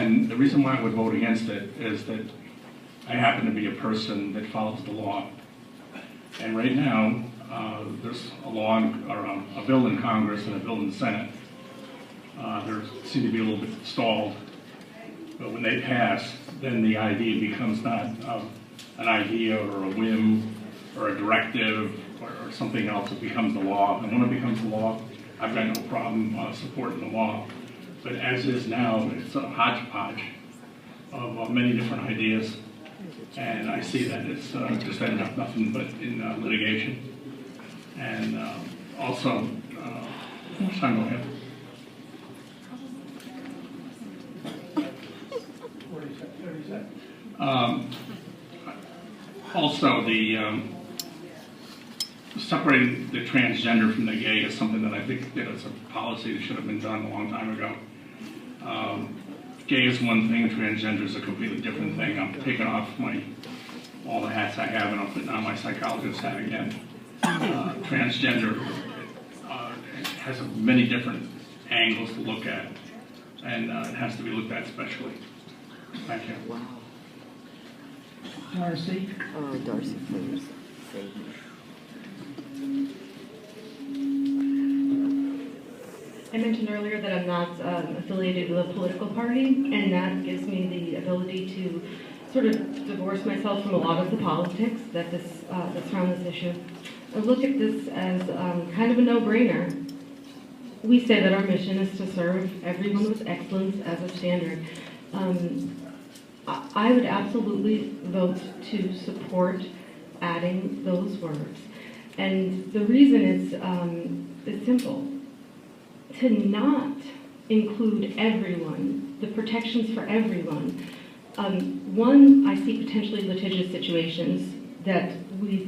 And the reason why I would vote against it is that I happen to be a person that follows the law. And right now, there's a law, or a bill in Congress and a bill in the Senate. They seem to be a little bit stalled. But when they pass, then the idea becomes not an idea or a whim or a directive or something else. It becomes the law. And when it becomes the law, I've got no problem supporting the law. But as is now, it's a hodgepodge of many different ideas. And I see that it's just ended up nothing but in litigation. And also, Sean, go ahead. Also, the separating the transgender from the gay is something that I think that it's a policy that should have been done a long time ago. Gay is one thing, transgender is a completely different thing. I'm taking off all the hats I have and I'm putting on my psychologist hat again. Transgender has many different angles to look at, and it has to be looked at specially. Thank you. Wow. Darcy? Oh, Darcy, please. I mentioned earlier that I'm not affiliated with a political party, and that gives me the ability to sort of divorce myself from a lot of the politics that surround this issue. I look at this as kind of a no-brainer. We say that our mission is to serve everyone with excellence as a standard. I would absolutely vote to support adding those words. And the reason is simple. To not include everyone, the protections for everyone. One, I see potentially litigious situations that we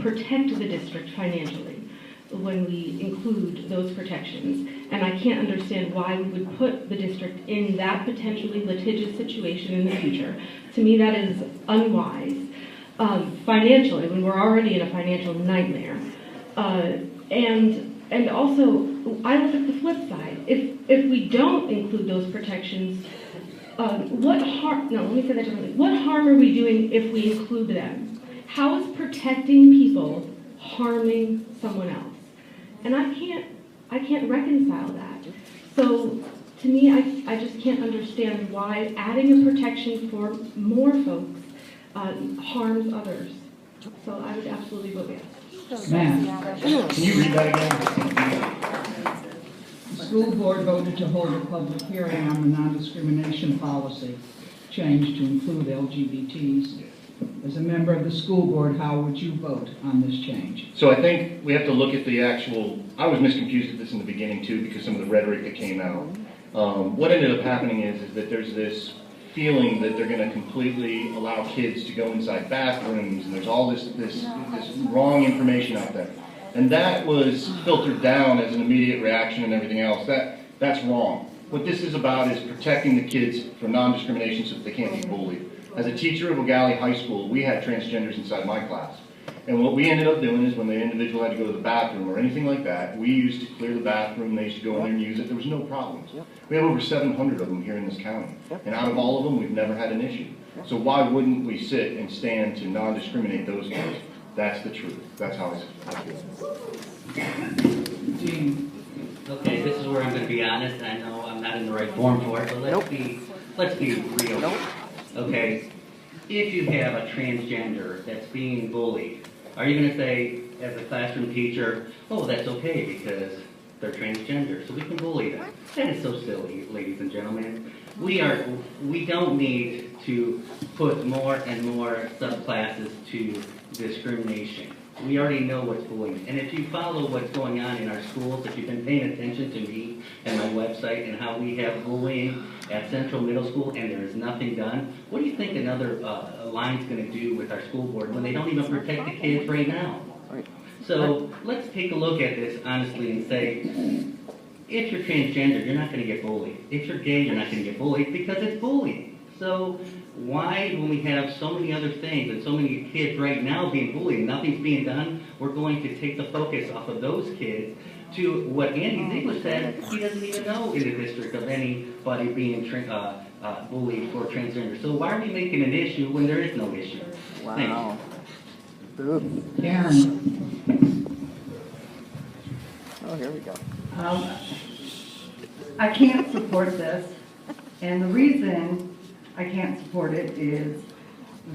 protect the district financially when we include those protections. And I can't understand why we would put the district in that potentially litigious situation in the future. To me, that is unwise. Financially, when we're already in a financial nightmare. And also, I look at the flip side. If we don't include those protections, what harm are we doing if we include them? How is protecting people harming someone else? And I can't reconcile that. So to me, I just can't understand why adding a protection for more folks harms others. So I would absolutely vote yes. Matt? Can you read that again? The school board voted to hold a public hearing on the non-discrimination policy change to include LGBTs. As a member of the school board, how would you vote on this change? So I think we have to look at the actual, I was misconfused with this in the beginning too because some of the rhetoric that came out. What ended up happening is that there's this feeling that they're going to completely allow kids to go inside bathrooms, and there's all this wrong information out there. And that was filtered down as an immediate reaction and everything else. That's wrong. What this is about is protecting the kids from non-discrimination so that they can't be bullied. As a teacher of O'Galley High School, we had transgenders inside my class. And what we ended up doing is when the individual had to go to the bathroom or anything like that, we used to clear the bathroom, they used to go in there and use it. There was no problems. We have over 700 of them here in this county. And out of all of them, we've never had an issue. So why wouldn't we sit and stand to non-discriminate those kids? That's the truth. That's how I feel. Dean? Okay, this is where I'm going to be honest. I know I'm not in the right form for it, but let's be real. Okay, if you have a transgender that's being bullied, are you going to say, as a classroom teacher, oh, that's okay because they're transgender, so we can bully them? That is so silly, ladies and gentlemen. We don't need to put more and more subclasses to discrimination. We already know what's bullying. And if you follow what's going on in our schools, if you've been paying attention to me and my website and how we have bullying at Central Middle School and there is nothing done, what do you think another line's going to do with our school board when they don't even protect the kids right now? So let's take a look at this honestly and say, if you're transgender, you're not going to get bullied. If you're gay, you're not going to get bullied because it's bullying. So why, when we have so many other things and so many kids right now being bullied and nothing's being done, we're going to take the focus off of those kids to what Andy Ziegler said, he doesn't even know in the district of anybody being bullied for transgender. So why are we making an issue when there is no issue? Wow. Karen, Oh, here we go. I can't support this, and the reason I can't support it is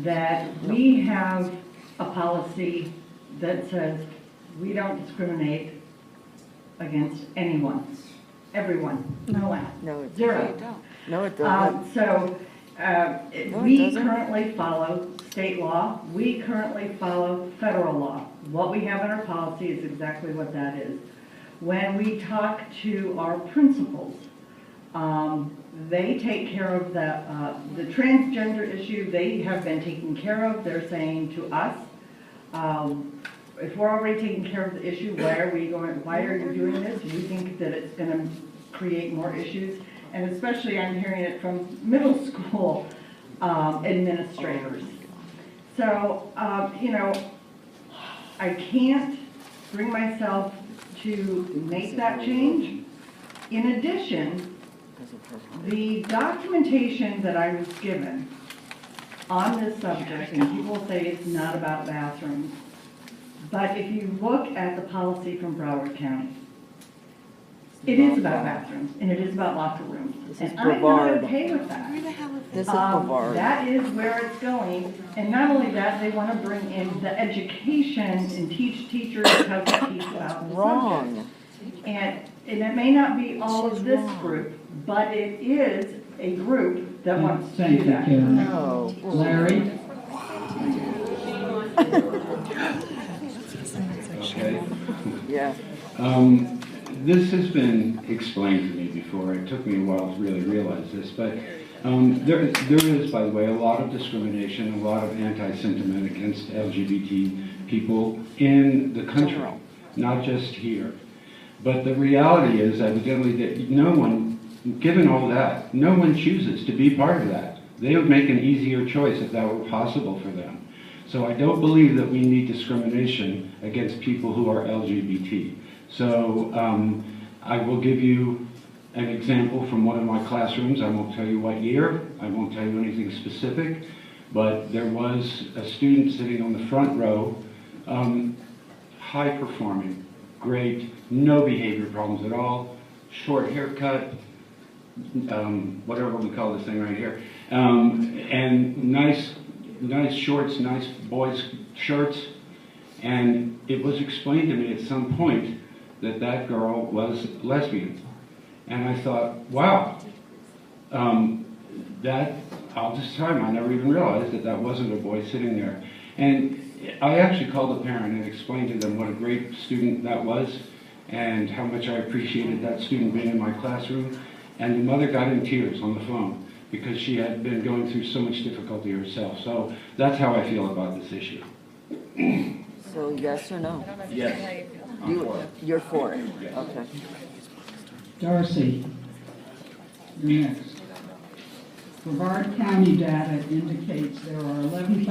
that we have a policy that says we don't discriminate against anyone, everyone, no one, No, it zero. No, it doesn't. We doesn't. currently follow state law, we currently follow federal law. What we have in our policy is exactly what that is. When we talk to our principals, they take care of the transgender issue, they have been taken care of. They're saying to us, if we're already taking care of the issue, why are you doing this? You think that it's gonna create more issues? And especially I'm hearing it from middle school administrators. So, I can't bring myself to make that change. In addition, the documentation that I was given on this subject, and people say it's not about bathrooms, but if you look at the policy from Brevard County, it is about bathrooms, and it is about locker rooms. This is And I'm not Brevard. okay with that. This is Brevard. That is where it's going, and not only that, they want to bring in the education and teach teachers how to teach about the Wrong. subject. And it may not be all of this group, but it is a group that wants to thank do you, that. Karen. No. Larry? Okay. Yeah. This has been explained to me before. It took me a while to really realize this, but there is, by the way, a lot of discrimination, a lot of anti-sentiment against LGBT people in the country, General. not just here. But the reality is, evidently, that no one, given all that, no one chooses to be part of that. They would make an easier choice if that were possible for them. So I don't believe that we need discrimination against people who are LGBT. So I will give you an example from one of my classrooms. I won't tell you what year. I won't tell you anything specific. But there was a student sitting on the front row, high performing, great, no behavior problems at all, short haircut, whatever we call this thing right here, and nice shorts, nice boys' shirts. And it was explained to me at some point that that girl was lesbian. And I thought, wow, that, I'll just tell him, I never even realized that that wasn't a boy sitting there. And I actually called the parent and explained to them what a great student that was and how much I appreciated that student being in my classroom. And the mother got in tears on the phone because she had been going through so much difficulty herself. So that's how I feel about this issue. So yes or no? Yes. You're for it? Okay. Darcy, you're next. Brevard County data indicates there are 11,000